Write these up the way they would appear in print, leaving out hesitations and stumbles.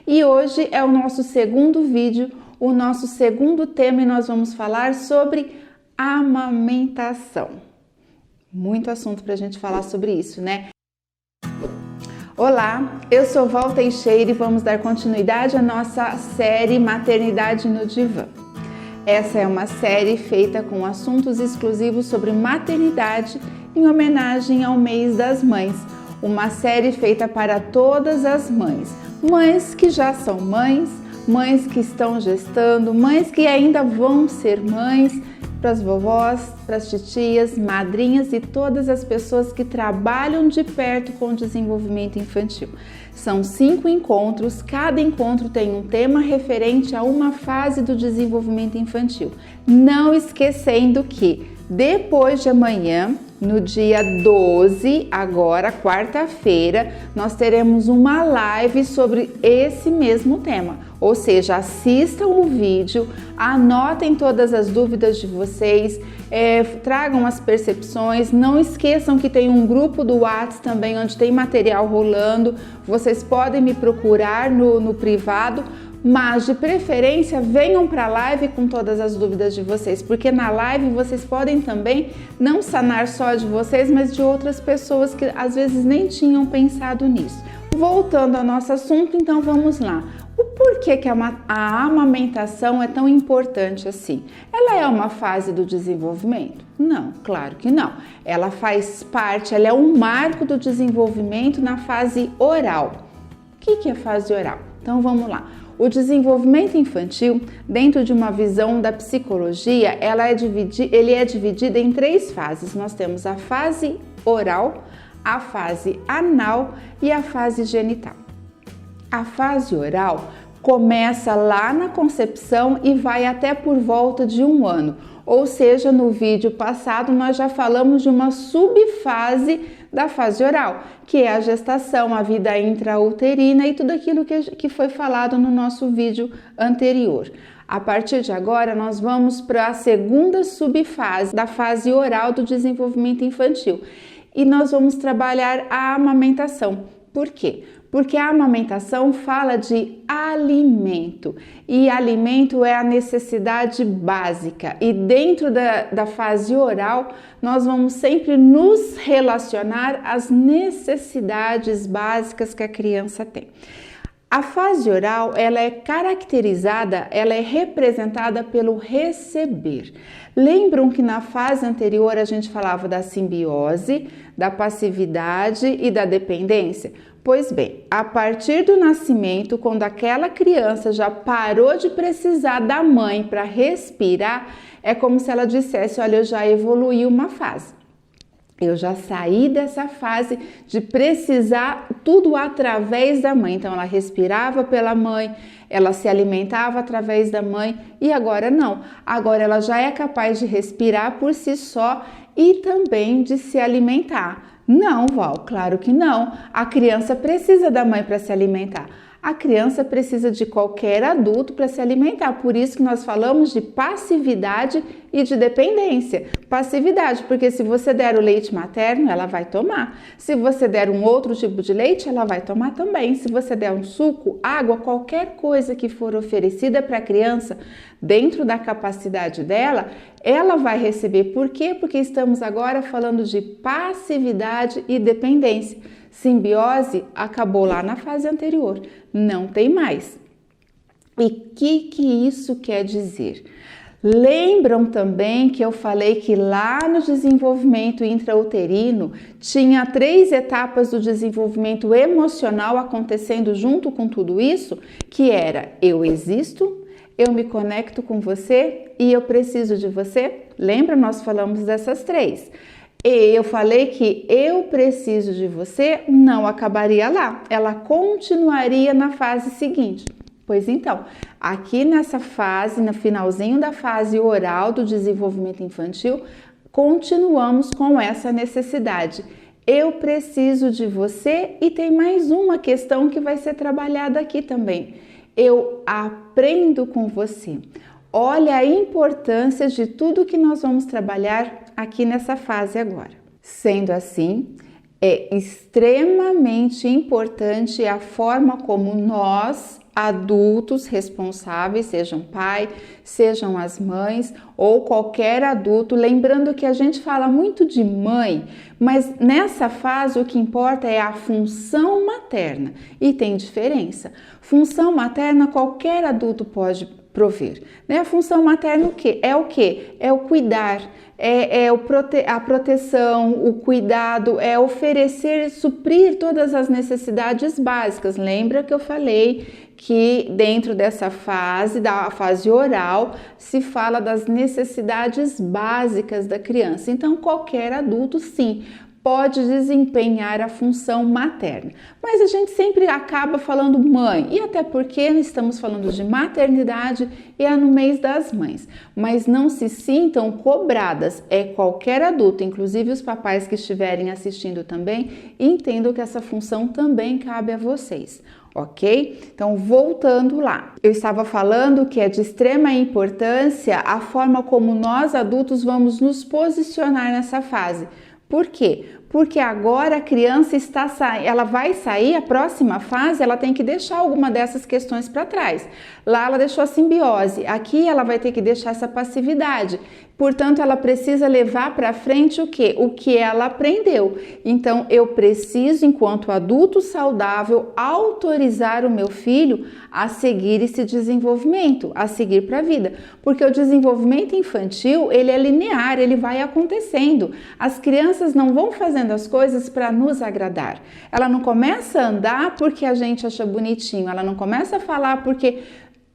E hoje é o nosso segundo vídeo, o nosso segundo tema, e nós vamos falar sobre amamentação. Muito assunto para a gente falar sobre isso, né? Olá, eu sou Val Teixeira e vamos dar continuidade à nossa série Maternidade no Divã. Essa é uma série feita com assuntos exclusivos sobre maternidade em homenagem ao mês das mães. Uma série feita para todas as mães. Mães que já são mães, mães que estão gestando, mães que ainda vão ser mães, para as vovós, para as titias, madrinhas e todas as pessoas que trabalham de perto com o desenvolvimento infantil. São 5 encontros, cada encontro tem um tema referente a uma fase do desenvolvimento infantil. Não esquecendo que depois de amanhã, no dia 12, agora quarta-feira, nós teremos uma live sobre esse mesmo tema. Ou seja, assistam o vídeo, anotem todas as dúvidas de vocês, tragam as percepções, não esqueçam que tem um grupo do WhatsApp também onde tem material rolando, vocês podem me procurar no privado, mas de preferência venham para a live com todas as dúvidas de vocês, porque na live vocês podem também não sanar só de vocês, mas de outras pessoas que às vezes nem tinham pensado nisso. Voltando ao nosso assunto, então vamos lá. O porquê que a amamentação é tão importante assim? Ela é uma fase do desenvolvimento? Não, claro que não. Ela faz parte, ela é um marco do desenvolvimento na fase oral. O que é a fase oral? Então vamos lá. O desenvolvimento infantil, dentro de uma visão da psicologia, ele é dividido em 3 fases. Nós temos a fase oral, a fase anal e a fase genital. A fase oral começa lá na concepção e vai até por volta de 1 ano. Ou seja, no vídeo passado nós já falamos de uma subfase da fase oral, que é a gestação, a vida intrauterina e tudo aquilo que foi falado no nosso vídeo anterior. A partir de agora, nós vamos para a segunda subfase da fase oral do desenvolvimento infantil e nós vamos trabalhar a amamentação. Por quê? Porque a amamentação fala de alimento e alimento é a necessidade básica e dentro da fase oral nós vamos sempre nos relacionar às necessidades básicas que a criança tem. A fase oral, ela é caracterizada, ela é representada pelo receber. Lembram que na fase anterior a gente falava da simbiose, da passividade e da dependência? Pois bem, a partir do nascimento, quando aquela criança já parou de precisar da mãe para respirar, é como se ela dissesse, olha, eu já evoluí uma fase. Eu já saí dessa fase de precisar tudo através da mãe. Então, ela respirava pela mãe, ela se alimentava através da mãe e agora não. Agora ela já é capaz de respirar por si só e também de se alimentar. Não, Val, claro que não. A criança precisa da mãe para se alimentar. A criança precisa de qualquer adulto para se alimentar. Por isso que nós falamos de passividade e de dependência. Passividade, porque se você der o leite materno, ela vai tomar. Se você der um outro tipo de leite, ela vai tomar também. Se você der um suco, água, qualquer coisa que for oferecida para a criança, dentro da capacidade dela, ela vai receber. Por quê? Porque estamos agora falando de passividade e dependência. Simbiose acabou lá na fase anterior, não tem mais. E o que isso quer dizer? Lembram também que eu falei que lá no desenvolvimento intrauterino tinha 3 etapas do desenvolvimento emocional acontecendo junto com tudo isso, que era eu existo, eu me conecto com você e eu preciso de você? Lembra? Nós falamos dessas 3. E eu falei que eu preciso de você não acabaria lá, ela continuaria na fase seguinte. Pois então, aqui nessa fase, no finalzinho da fase oral do desenvolvimento infantil, continuamos com essa necessidade. Eu preciso de você e tem mais uma questão que vai ser trabalhada aqui também. Eu aprendo com você. Olha a importância de tudo que nós vamos trabalhar aqui nessa fase agora. Sendo assim, É extremamente importante a forma como nós, adultos responsáveis, sejam pai, sejam as mães ou qualquer adulto, lembrando que a gente fala muito de mãe, mas nessa fase o que importa é a função materna e tem diferença. Função materna qualquer adulto pode prover, né? A função materna o quê? É o quê? É o cuidar, a proteção, o cuidado, é oferecer, suprir todas as necessidades básicas. Lembra que eu falei que dentro dessa fase, da fase oral, se fala das necessidades básicas da criança. Então, qualquer adulto, sim, pode desempenhar a função materna. Mas a gente sempre acaba falando mãe, e até porque estamos falando de maternidade e é no mês das mães. Mas não se sintam cobradas, é qualquer adulto, inclusive os papais que estiverem assistindo também, entendam que essa função também cabe a vocês. Ok? Então, voltando lá, eu estava falando que é de extrema importância a forma como nós adultos vamos nos posicionar nessa fase. Por quê? Porque agora a criança ela vai sair, a próxima fase, ela tem que deixar alguma dessas questões para trás. Lá ela deixou a simbiose, aqui ela vai ter que deixar essa passividade. Portanto, ela precisa levar para frente o quê? O que ela aprendeu. Então, eu preciso, enquanto adulto saudável, autorizar o meu filho a seguir esse desenvolvimento, a seguir para a vida. Porque o desenvolvimento infantil, ele é linear, ele vai acontecendo. As crianças não vão fazendo as coisas para nos agradar. Ela não começa a andar porque a gente acha bonitinho, ela não começa a falar porque...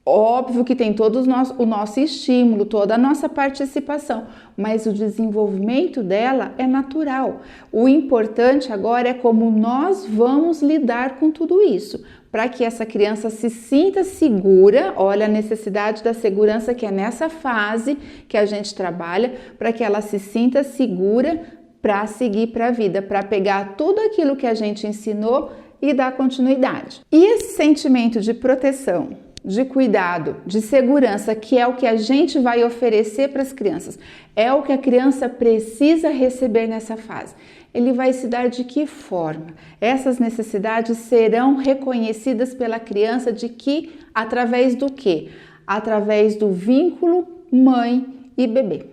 Óbvio que tem todo o nosso estímulo, toda a nossa participação, mas o desenvolvimento dela é natural. O importante agora é como nós vamos lidar com tudo isso, para que essa criança se sinta segura. Olha a necessidade da segurança que é nessa fase que a gente trabalha, para que ela se sinta segura para seguir para a vida, para pegar tudo aquilo que a gente ensinou e dar continuidade. E esse sentimento de proteção, de cuidado, de segurança, que é o que a gente vai oferecer para as crianças, é o que a criança precisa receber nessa fase. Ele vai se dar de que forma? Essas necessidades serão reconhecidas pela criança através do quê? Através do vínculo mãe e bebê.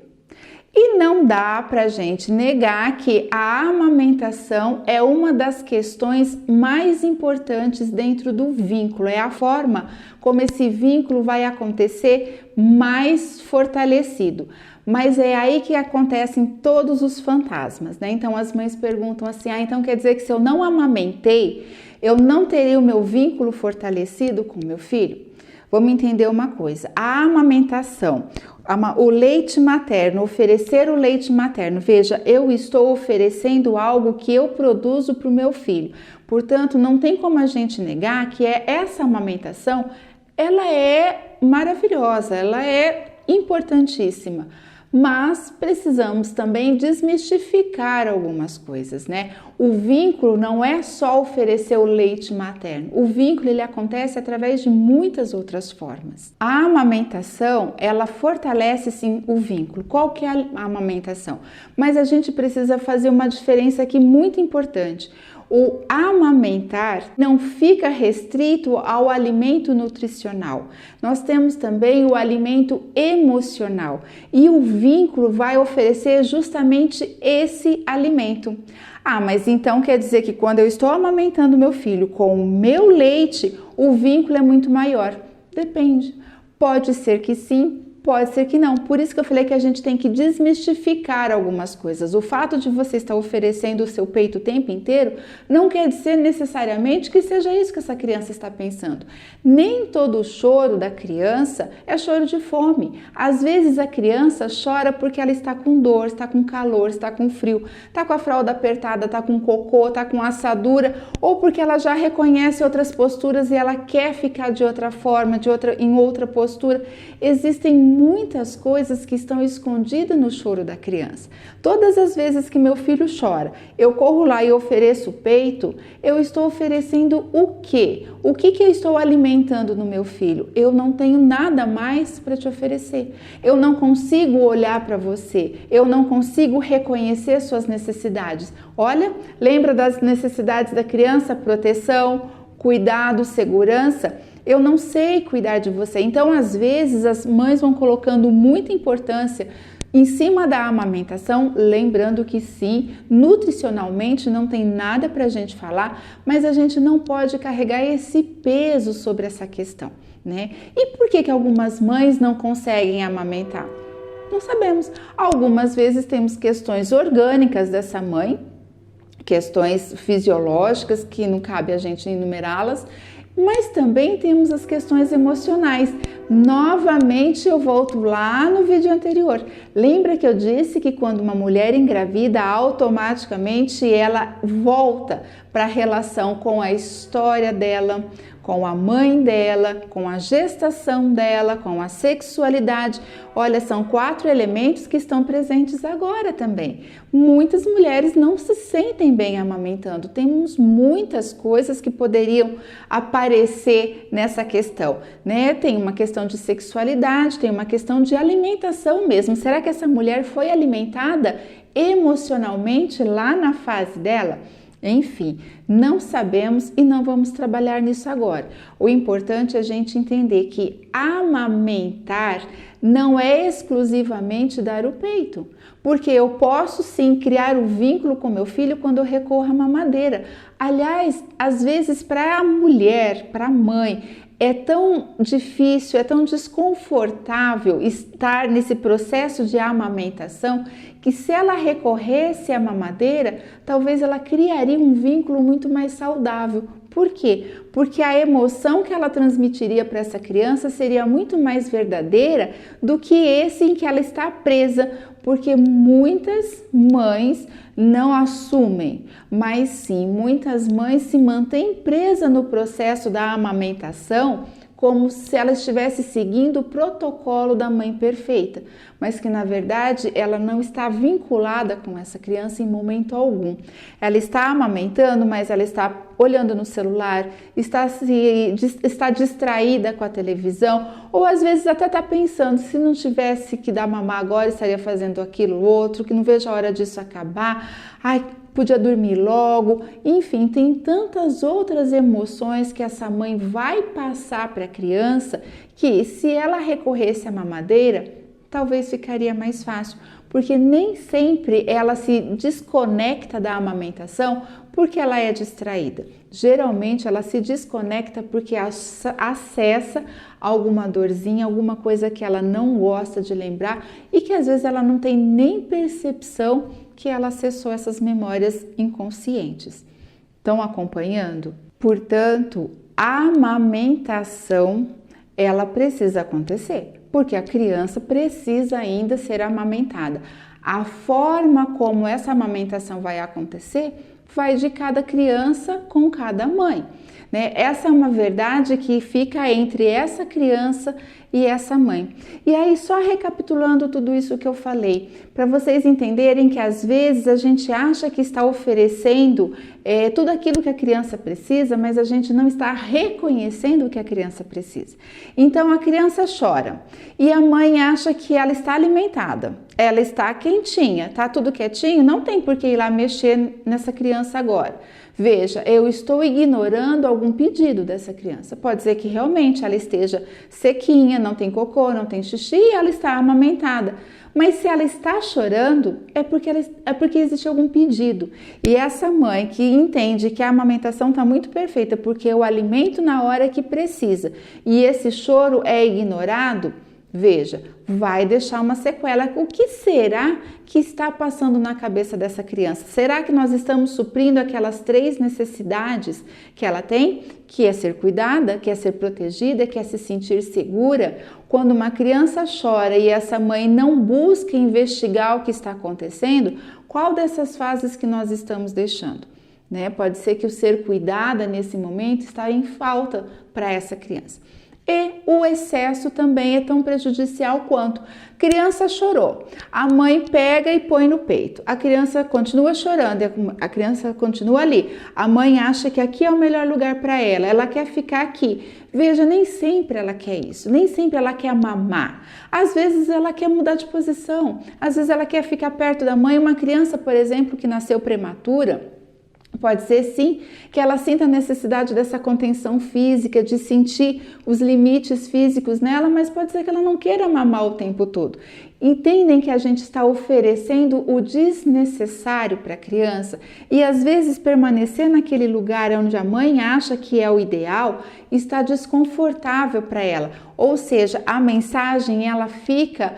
E não dá para a gente negar que a amamentação é uma das questões mais importantes dentro do vínculo. É a forma como esse vínculo vai acontecer mais fortalecido. Mas é aí que acontecem todos os fantasmas, né? Então as mães perguntam assim, então quer dizer que se eu não amamentei, eu não terei o meu vínculo fortalecido com meu filho? Vamos entender uma coisa, a amamentação, o leite materno, oferecer o leite materno, veja, eu estou oferecendo algo que eu produzo para o meu filho, portanto, não tem como a gente negar que essa amamentação, ela é maravilhosa, ela é importantíssima. Mas precisamos também desmistificar algumas coisas, né? O vínculo não é só oferecer o leite materno. O vínculo ele acontece através de muitas outras formas. A amamentação, ela fortalece sim o vínculo. Qual que é a amamentação? Mas a gente precisa fazer uma diferença aqui muito importante. O amamentar não fica restrito ao alimento nutricional. Nós temos também o alimento emocional e o vínculo vai oferecer justamente esse alimento. Mas então quer dizer que quando eu estou amamentando meu filho com o meu leite, o vínculo é muito maior? Depende. Pode ser que sim. Pode ser que não, por isso que eu falei que a gente tem que desmistificar algumas coisas. O fato de você estar oferecendo o seu peito o tempo inteiro não quer dizer necessariamente que seja isso que essa criança está pensando. Nem todo choro da criança é choro de fome. Às vezes a criança chora porque ela está com dor, está com calor, está com frio, está com a fralda apertada, está com cocô, está com assadura, ou porque ela já reconhece outras posturas e ela quer ficar de outra forma, em outra postura. Existem muitas coisas que estão escondidas no choro da criança. Todas as vezes que meu filho chora, eu corro lá e ofereço o peito, eu estou oferecendo o quê? O que eu estou alimentando no meu filho? Eu não tenho nada mais para te oferecer. Eu não consigo olhar para você. Eu não consigo reconhecer suas necessidades. Olha, lembra das necessidades da criança? Proteção, cuidado, segurança. Eu não sei cuidar de você. Então, às vezes, as mães vão colocando muita importância em cima da amamentação, lembrando que sim, nutricionalmente não tem nada para a gente falar, mas a gente não pode carregar esse peso sobre essa questão, né? E por que algumas mães não conseguem amamentar? Não sabemos. Algumas vezes temos questões orgânicas dessa mãe, questões fisiológicas que não cabe a gente enumerá-las, mas também temos as questões emocionais. Novamente eu volto lá no vídeo anterior. Lembra que eu disse que quando uma mulher engravida, automaticamente ela volta para a relação com a história dela, com a mãe dela, com a gestação dela, com a sexualidade. Olha, são 4 elementos que estão presentes agora também. Muitas mulheres não se sentem bem amamentando. Temos muitas coisas que poderiam aparecer nessa questão, né? Tem uma questão de sexualidade, tem uma questão de alimentação mesmo. Será que essa mulher foi alimentada emocionalmente lá na fase dela? Enfim, não sabemos e não vamos trabalhar nisso agora. O importante é a gente entender que amamentar não é exclusivamente dar o peito, porque eu posso sim criar um vínculo com meu filho quando eu recorro à mamadeira. Aliás, às vezes para a mulher, para a mãe, é tão difícil, é tão desconfortável estar nesse processo de amamentação que se ela recorresse à mamadeira, talvez ela criaria um vínculo muito mais saudável. Por quê? Porque a emoção que ela transmitiria para essa criança seria muito mais verdadeira do que esse em que ela está presa, porque muitas mães não assumem, mas sim, muitas mães se mantêm presas no processo da amamentação como se ela estivesse seguindo o protocolo da mãe perfeita, mas que na verdade ela não está vinculada com essa criança em momento algum. Ela está amamentando, mas ela está olhando no celular, está distraída com a televisão, ou às vezes até está pensando, se não tivesse que dar mamar agora, estaria fazendo aquilo outro, que não vejo a hora disso acabar, ai, podia dormir logo, enfim, tem tantas outras emoções que essa mãe vai passar para a criança que se ela recorresse à mamadeira, talvez ficaria mais fácil, porque nem sempre ela se desconecta da amamentação porque ela é distraída. Geralmente ela se desconecta porque acessa alguma dorzinha, alguma coisa que ela não gosta de lembrar e que às vezes ela não tem nem percepção que ela acessou essas memórias inconscientes. Estão acompanhando? Portanto, a amamentação, ela precisa acontecer, porque a criança precisa ainda ser amamentada. A forma como essa amamentação vai acontecer vai de cada criança com cada mãe, né? Essa é uma verdade que fica entre essa criança e essa mãe. E aí, só recapitulando tudo isso que eu falei, para vocês entenderem que às vezes a gente acha que está oferecendo tudo aquilo que a criança precisa, mas a gente não está reconhecendo o que a criança precisa. Então, a criança chora e a mãe acha que ela está alimentada, ela está quentinha, está tudo quietinho, não tem por que ir lá mexer nessa criança agora. Veja, eu estou ignorando algum pedido dessa criança. Pode ser que realmente ela esteja sequinha, não tem cocô, não tem xixi e ela está amamentada. Mas se ela está chorando, é porque existe algum pedido. E essa mãe que entende que a amamentação está muito perfeita porque eu alimento na hora que precisa e esse choro é ignorado, veja, vai deixar uma sequela. O que será que está passando na cabeça dessa criança? Será que nós estamos suprindo aquelas 3 necessidades que ela tem? Que é ser cuidada, que é ser protegida, que é se sentir segura? Quando uma criança chora e essa mãe não busca investigar o que está acontecendo, qual dessas fases que nós estamos deixando? Né? Pode ser que o ser cuidada nesse momento está em falta para essa criança. E o excesso também é tão prejudicial quanto. Criança chorou, a mãe pega e põe no peito, a criança continua chorando, a criança continua ali, a mãe acha que aqui é o melhor lugar para ela quer ficar aqui. Veja, nem sempre ela quer isso, nem sempre ela quer mamar, às vezes ela quer mudar de posição, às vezes ela quer ficar perto da mãe. Uma criança, por exemplo, que nasceu prematura, pode ser sim que ela sinta a necessidade dessa contenção física, de sentir os limites físicos nela, mas pode ser que ela não queira mamar o tempo todo. Entendem que a gente está oferecendo o desnecessário para a criança e às vezes permanecer naquele lugar onde a mãe acha que é o ideal está desconfortável para ela. Ou seja, a mensagem ela fica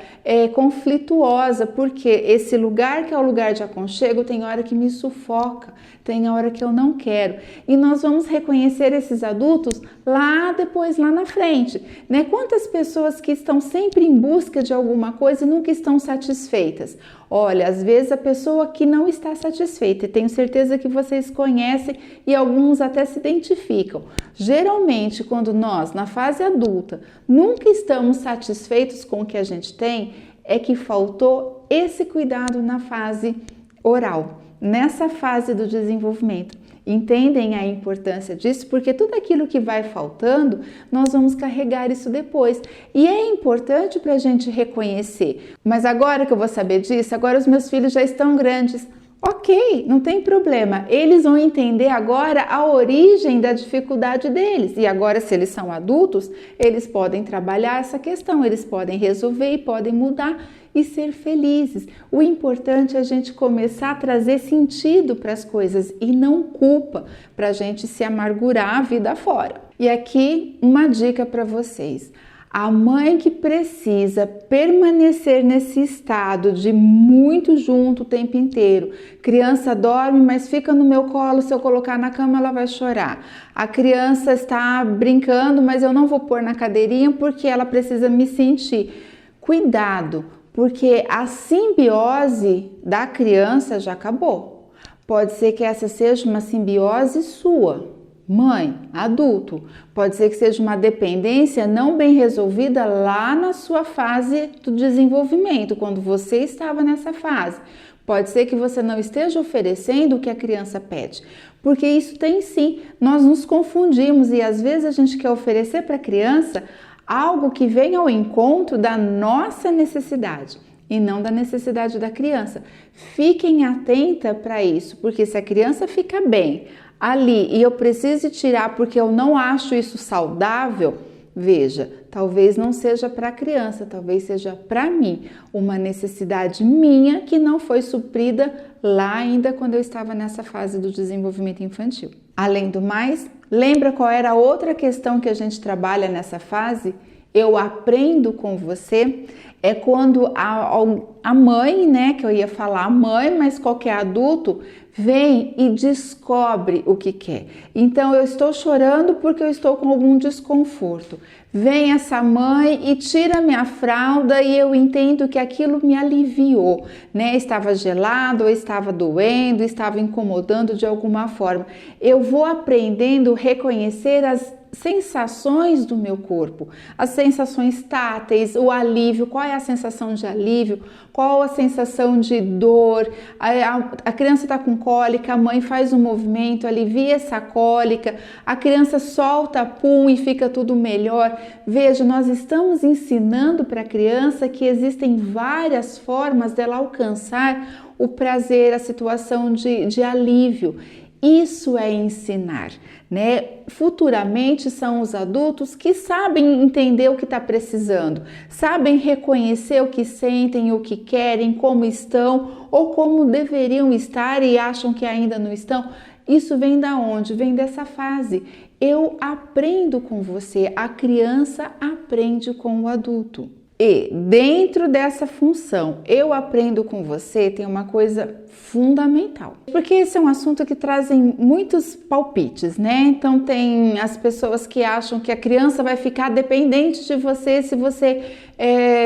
conflituosa, porque esse lugar que é o lugar de aconchego tem hora que me sufoca, tem hora que eu não quero. E nós vamos reconhecer esses adultos lá depois, lá na frente, né? Quantas pessoas que estão sempre em busca de alguma coisa e nunca estão satisfeitas? Olha, às vezes a pessoa que não está satisfeita, tenho certeza que vocês conhecem e alguns até se identificam. Geralmente, quando nós, na fase adulta, nunca estamos satisfeitos com o que a gente tem, é que faltou esse cuidado na fase oral, nessa fase do desenvolvimento. Entendem a importância disso? Porque tudo aquilo que vai faltando, nós vamos carregar isso depois. E é importante para a gente reconhecer. Mas agora que eu vou saber disso, agora os meus filhos já estão grandes. Ok, não tem problema. Eles vão entender agora a origem da dificuldade deles. E agora, se eles são adultos, eles podem trabalhar essa questão, eles podem resolver e podem mudar e ser felizes. O importante é a gente começar a trazer sentido para as coisas e não culpa, para a gente se amargurar a vida fora. E aqui uma dica para vocês. A mãe que precisa permanecer nesse estado de muito junto o tempo inteiro. Criança dorme, mas fica no meu colo, se eu colocar na cama ela vai chorar. A criança está brincando, mas eu não vou pôr na cadeirinha porque ela precisa me sentir. Cuidado, porque a simbiose da criança já acabou. Pode ser que essa seja uma simbiose sua. Mãe, adulto, pode ser que seja uma dependência não bem resolvida lá na sua fase do desenvolvimento, quando você estava nessa fase. Pode ser que você não esteja oferecendo o que a criança pede, porque isso tem sim, nós nos confundimos e às vezes a gente quer oferecer para a criança algo que vem ao encontro da nossa necessidade e não da necessidade da criança. Fiquem atenta para isso, porque se a criança fica bem ali e eu preciso tirar porque eu não acho isso saudável, veja, talvez não seja para a criança, talvez seja para mim, uma necessidade minha que não foi suprida lá ainda quando eu estava nessa fase do desenvolvimento infantil. Além do mais, lembra qual era a outra questão que a gente trabalha nessa fase? Eu aprendo com você. É quando a mãe, né, que eu ia falar a mãe, mas qualquer adulto, vem e descobre o que quer. Então, eu estou chorando porque eu estou com algum desconforto. Vem essa mãe e tira minha fralda e eu entendo que aquilo me aliviou, né? Estava gelado, ou estava doendo, estava incomodando de alguma forma. Eu vou aprendendo a reconhecer as sensações do meu corpo, as sensações táteis, o alívio, qual é a sensação de alívio, qual a sensação de dor, a criança está com cólica, a mãe faz um movimento, alivia essa cólica, a criança solta pum e fica tudo melhor. Veja, nós estamos ensinando para a criança que existem várias formas dela alcançar o prazer, a situação de alívio. Isso é ensinar, né? Futuramente são os adultos que sabem entender o que está precisando, sabem reconhecer o que sentem, o que querem, como estão ou como deveriam estar e acham que ainda não estão. Isso vem da onde? Vem dessa fase. Eu aprendo com você, a criança aprende com o adulto. E dentro dessa função, eu aprendo com você, tem uma coisa fundamental. Porque esse é um assunto que trazem muitos palpites, né? Então tem as pessoas que acham que a criança vai ficar dependente de você se você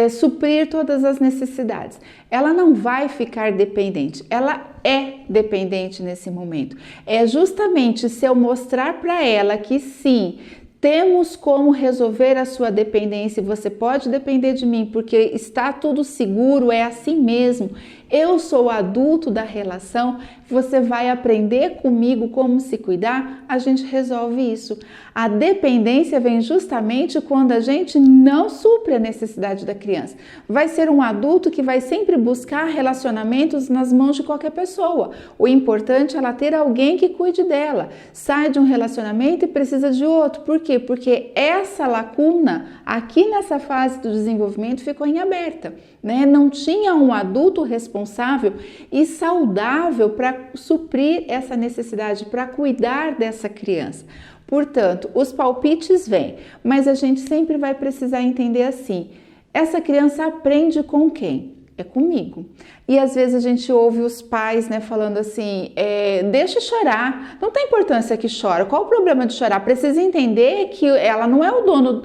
suprir todas as necessidades. Ela não vai ficar dependente, ela é dependente nesse momento. É justamente se eu mostrar para ela que sim, temos como resolver a sua dependência. Você pode depender de mim, porque está tudo seguro, é assim mesmo. Eu sou o adulto da relação, você vai aprender comigo como se cuidar, a gente resolve isso. A dependência vem justamente quando a gente não supre a necessidade da criança. Vai ser um adulto que vai sempre buscar relacionamentos nas mãos de qualquer pessoa. O importante é ela ter alguém que cuide dela. Sai de um relacionamento e precisa de outro. Por quê? Porque essa lacuna aqui nessa fase do desenvolvimento ficou em aberta, né? Não tinha um adulto responsável e saudável para suprir essa necessidade, para cuidar dessa criança. Portanto, os palpites vêm, mas a gente sempre vai precisar entender assim, essa criança aprende com quem? É comigo. E às vezes a gente ouve os pais, né, falando assim, deixa chorar, não tem importância que chora, qual o problema de chorar? Precisa entender que ela não é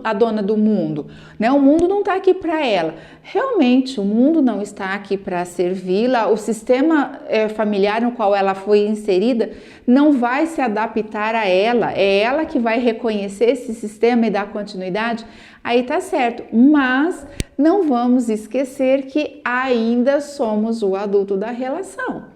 a dona do mundo, né? O mundo não está aqui para ela. Realmente, o mundo não está aqui para servi-la, o sistema familiar no qual ela foi inserida não vai se adaptar a ela, é ela que vai reconhecer esse sistema e dar continuidade, aí tá certo, mas não vamos esquecer que ainda somos o adulto da relação.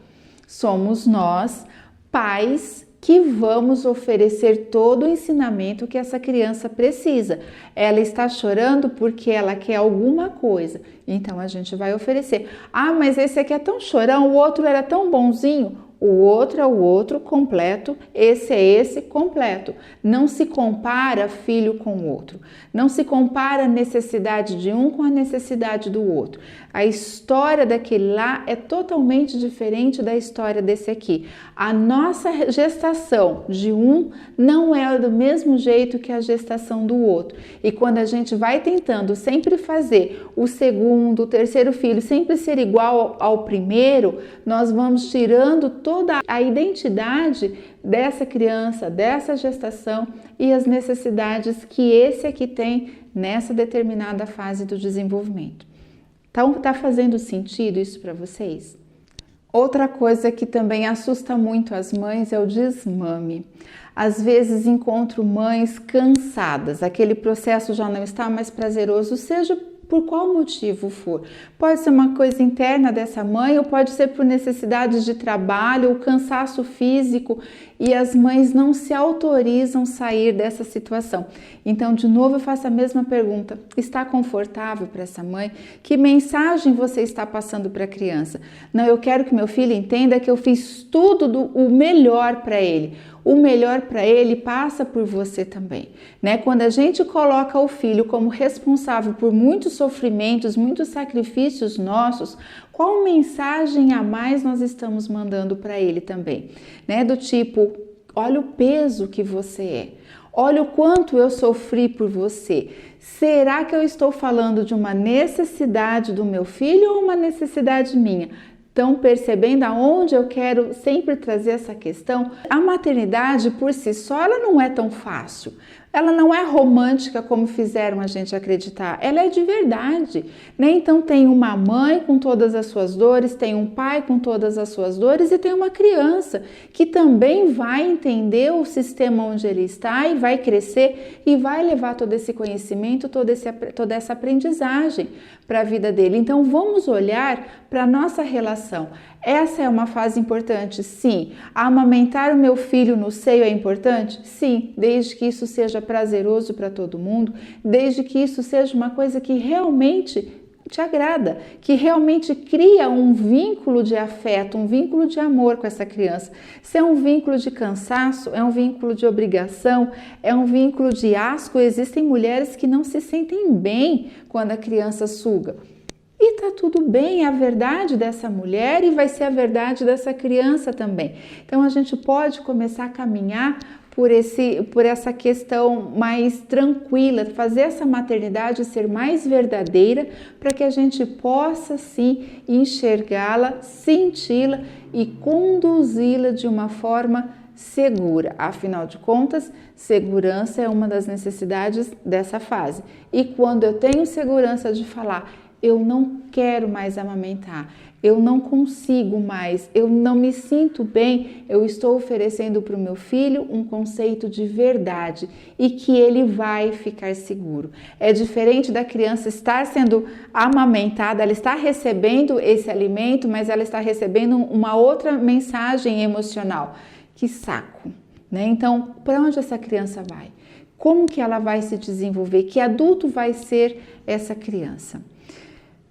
Somos nós, pais, que vamos oferecer todo o ensinamento que essa criança precisa. Ela está chorando porque ela quer alguma coisa, então a gente vai oferecer. Ah, mas esse aqui é tão chorão, o outro era tão bonzinho. O outro é o outro completo, esse é esse completo. Não se compara filho com o outro. Não se compara a necessidade de um com a necessidade do outro. A história daquele lá é totalmente diferente da história desse aqui. A nossa gestação de um não é do mesmo jeito que a gestação do outro. E quando a gente vai tentando sempre fazer o segundo, o terceiro filho sempre ser igual ao primeiro, nós vamos tirando toda a identidade dessa criança, dessa gestação e as necessidades que esse aqui tem nessa determinada fase do desenvolvimento. Então, tá fazendo sentido isso para vocês? Outra coisa que também assusta muito as mães é o desmame. Às vezes encontro mães cansadas, aquele processo já não está mais prazeroso, seja por qual motivo for. Pode ser uma coisa interna dessa mãe ou pode ser por necessidades de trabalho ou cansaço físico e as mães não se autorizam sair dessa situação. Então, de novo, eu faço a mesma pergunta. Está confortável para essa mãe? Que mensagem você está passando para a criança? Não, eu quero que meu filho entenda que eu fiz tudo o melhor para ele. O melhor para ele passa por você também, né? Quando a gente coloca o filho como responsável por muitos sofrimentos, muitos sacrifícios nossos, qual mensagem a mais nós estamos mandando para ele também, né? Do tipo, olha o peso que você é, olha o quanto eu sofri por você. Será que eu estou falando de uma necessidade do meu filho ou uma necessidade minha? Estão percebendo aonde eu quero sempre trazer essa questão? A maternidade por si só, ela não é tão fácil. Ela não é romântica como fizeram a gente acreditar. Ela é de verdade, né? Então tem uma mãe com todas as suas dores, tem um pai com todas as suas dores e tem uma criança que também vai entender o sistema onde ele está e vai crescer e vai levar todo esse conhecimento, toda essa aprendizagem para a vida dele. Então vamos olhar para a nossa relação. Essa é uma fase importante? Sim. Amamentar o meu filho no seio é importante? Sim, desde que isso seja prazeroso para todo mundo, desde que isso seja uma coisa que realmente te agrada, que realmente cria um vínculo de afeto, um vínculo de amor com essa criança. Se é um vínculo de cansaço, é um vínculo de obrigação, é um vínculo de asco, existem mulheres que não se sentem bem quando a criança suga. E tá tudo bem, é a verdade dessa mulher e vai ser a verdade dessa criança também. Então a gente pode começar a caminhar por essa questão mais tranquila, fazer essa maternidade ser mais verdadeira para que a gente possa sim enxergá-la, senti-la e conduzi-la de uma forma segura. Afinal de contas, segurança é uma das necessidades dessa fase. E quando eu tenho segurança de falar, eu não quero mais amamentar, eu não consigo mais, eu não me sinto bem, eu estou oferecendo para o meu filho um conceito de verdade e que ele vai ficar seguro. É diferente da criança estar sendo amamentada, ela está recebendo esse alimento, mas ela está recebendo uma outra mensagem emocional. Que saco, né? Então, para onde essa criança vai? Como que ela vai se desenvolver? Que adulto vai ser essa criança?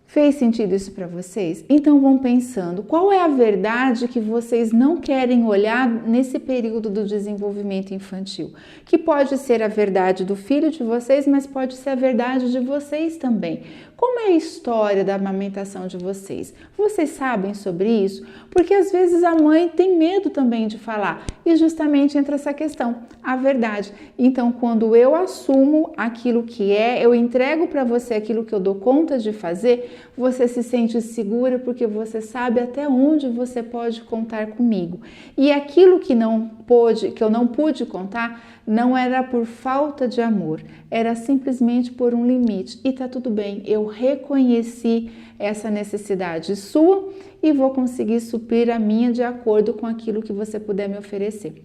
Fez sentido isso para vocês? Então vão pensando, qual é a verdade que vocês não querem olhar nesse período do desenvolvimento infantil? Que pode ser a verdade do filho de vocês, mas pode ser a verdade de vocês também. Como é a história da amamentação de vocês? Vocês sabem sobre isso? Porque às vezes a mãe tem medo também de falar e justamente entra essa questão, a verdade. Então, quando eu assumo aquilo que eu entrego para você aquilo que eu dou conta de fazer, você se sente segura porque você sabe até onde você pode contar comigo. E aquilo que eu não pude contar, não era por falta de amor, era simplesmente por um limite. E tá tudo bem, eu reconheci essa necessidade sua e vou conseguir suprir a minha de acordo com aquilo que você puder me oferecer.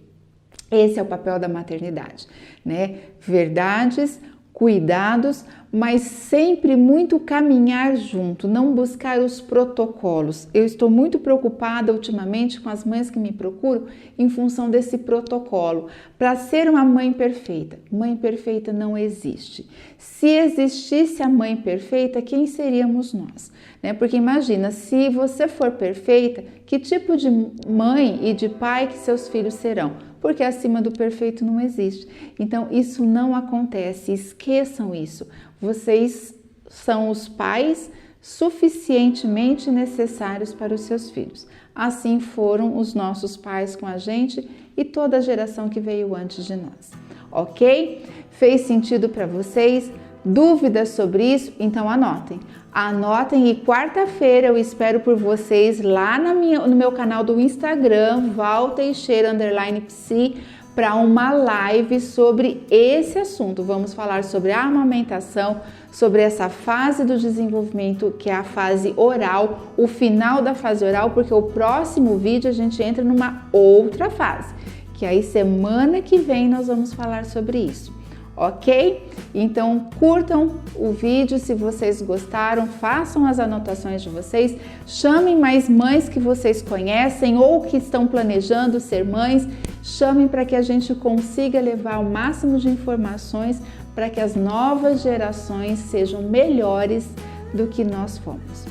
Esse é o papel da maternidade, né? Verdades, cuidados, mas sempre muito caminhar junto, não buscar os protocolos. Eu estou muito preocupada ultimamente com as mães que me procuram em função desse protocolo. Para ser uma mãe perfeita não existe. Se existisse a mãe perfeita, quem seríamos nós? Né? Porque imagina, se você for perfeita, que tipo de mãe e de pai que seus filhos serão? Porque acima do perfeito não existe. Então, isso não acontece, esqueçam isso. Vocês são os pais suficientemente necessários para os seus filhos. Assim foram os nossos pais com a gente e toda a geração que veio antes de nós. Ok? Fez sentido para vocês? Dúvidas sobre isso? Então anotem. Anotem e quarta-feira eu espero por vocês lá no meu canal do Instagram, val_teixeira_psi, para uma live sobre esse assunto. Vamos falar sobre a amamentação, sobre essa fase do desenvolvimento que é a fase oral, o final da fase oral, porque o próximo vídeo a gente entra numa outra fase, que aí semana que vem nós vamos falar sobre isso. Ok? Então curtam o vídeo se vocês gostaram, façam as anotações de vocês, chamem mais mães que vocês conhecem ou que estão planejando ser mães, chamem para que a gente consiga levar o máximo de informações para que as novas gerações sejam melhores do que nós fomos.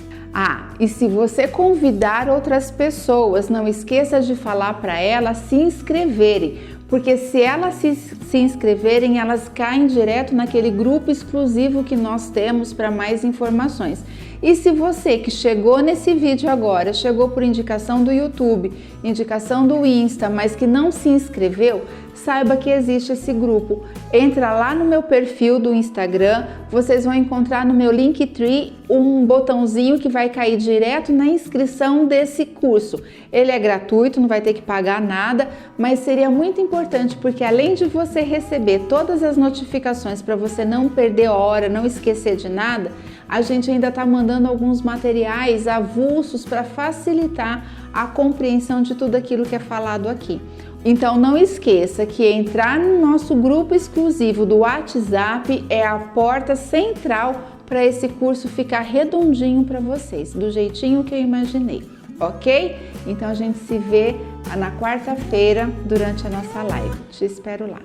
E se você convidar outras pessoas, não esqueça de falar para elas se inscreverem, porque se elas se inscreverem, elas caem direto naquele grupo exclusivo que nós temos para mais informações. E se você que chegou nesse vídeo agora, chegou por indicação do YouTube, indicação do Insta, mas que não se inscreveu, saiba que existe esse grupo. Entra lá no meu perfil do Instagram, vocês vão encontrar no meu Linktree um botãozinho que vai cair direto na inscrição desse curso. Ele é gratuito, não vai ter que pagar nada, mas seria muito importante porque além de você receber todas as notificações para você não perder hora, não esquecer de nada, a gente ainda está mandando alguns materiais avulsos para facilitar a compreensão de tudo aquilo que é falado aqui. Então não esqueça que entrar no nosso grupo exclusivo do WhatsApp é a porta central para esse curso ficar redondinho para vocês, do jeitinho que eu imaginei, ok? Então a gente se vê na quarta-feira durante a nossa live. Te espero lá.